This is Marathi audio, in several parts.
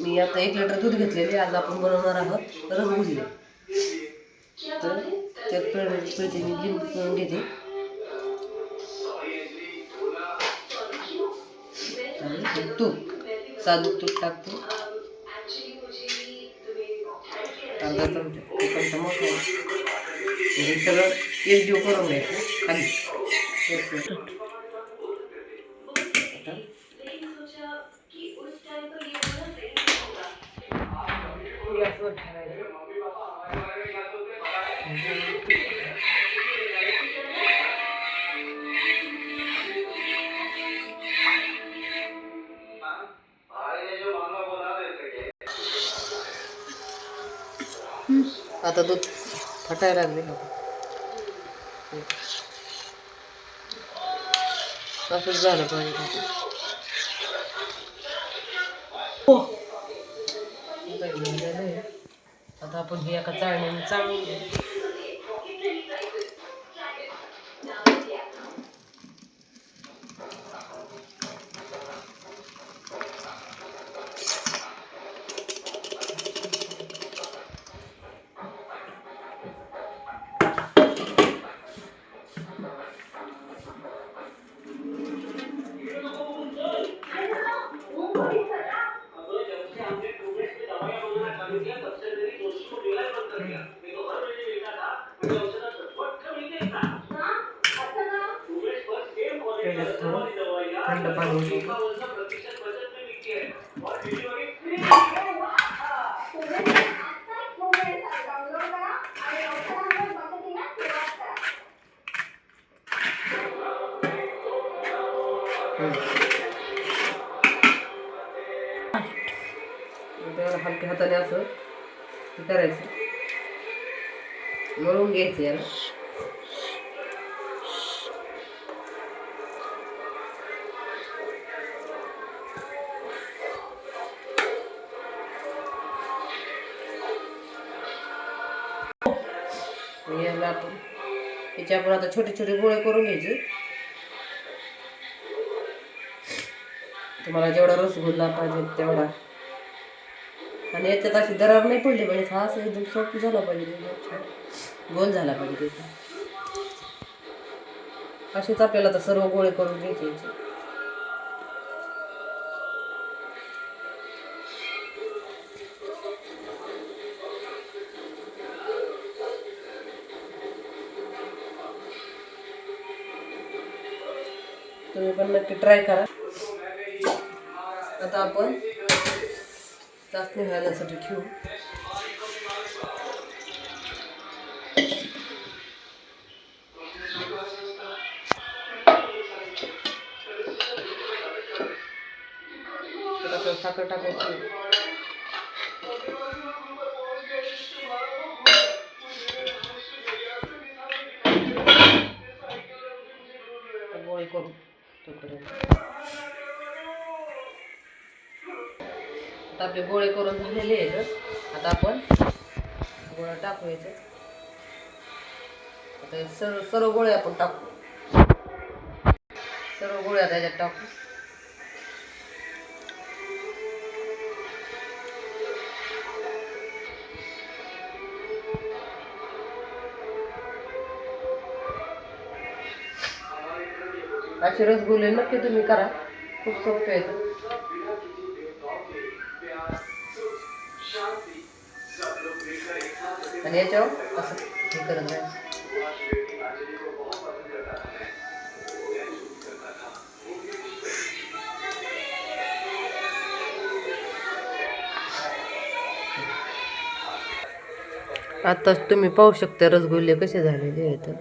मी आता 1 लिटर दूध घेतलेले. आज आपण बनवणार आहोत रसगुल्ले. तर त्यात पहिले मी लिंबू पिळून घेते आणि तूप, साधं तूप टाकते. अर्धा चमचा मोठा हे सगळं एकजीव करून घ्यायचं खाली. गॅसवर ठेवायचं. आता दूध फटायला लागले. असंच झालं पाहिजे. आता आपण हे एका चाळणीने चाळून घेऊ. थंड पाणी हलक्या हाताने असं करायचं, मळून घ्यायचं याला. याला आपण याचे आपण आता छोटे छोटे गोळे करून घ्यायचे. तुम्हाला जेवढा रसगुल्ला पाहिजे तेवढा. आणि याच्यात अशी दरार नाही पडली पाहिजे. हा असं एकदम सॉफ्ट झाला पाहिजे, गोल झाला पाहिजे. असेच आपल्याला तर सर्व गोळे करून घ्यायचे याचे. तुम्ही पण नक्की ट्राय करा. आता आपण चाचणी घालण्यासाठी ठेवू. साखर टाकायची. गोळी करू आता आपले गोळे करून झालेले आहेत. आता आपण गोळा टाकू याच्यात. आता सर्व गोळे आपण टाकू. सर्व गोळे आता याच्यात टाकू. असे रसगुल्ले नक्की तुम्ही करा, खूप सोपे आहेत. आणि याच्यावर असं हे करत राहायचं. आताच तुम्ही पाहू शकता रसगुल्ले कसे झालेले आहेत.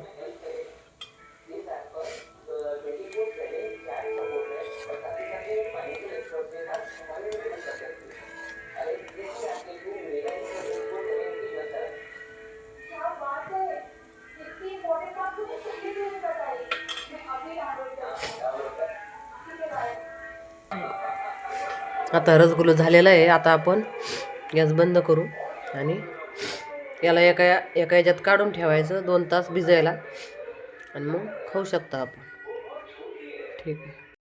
आता रसगुल्ला झालेला आहे. आता आपण गॅस बंद करू आणि याला एका याच्यात काढून ठेवायचं 2 तास भिजायला आणि मग खाऊ शकता आपण. ठीक आहे.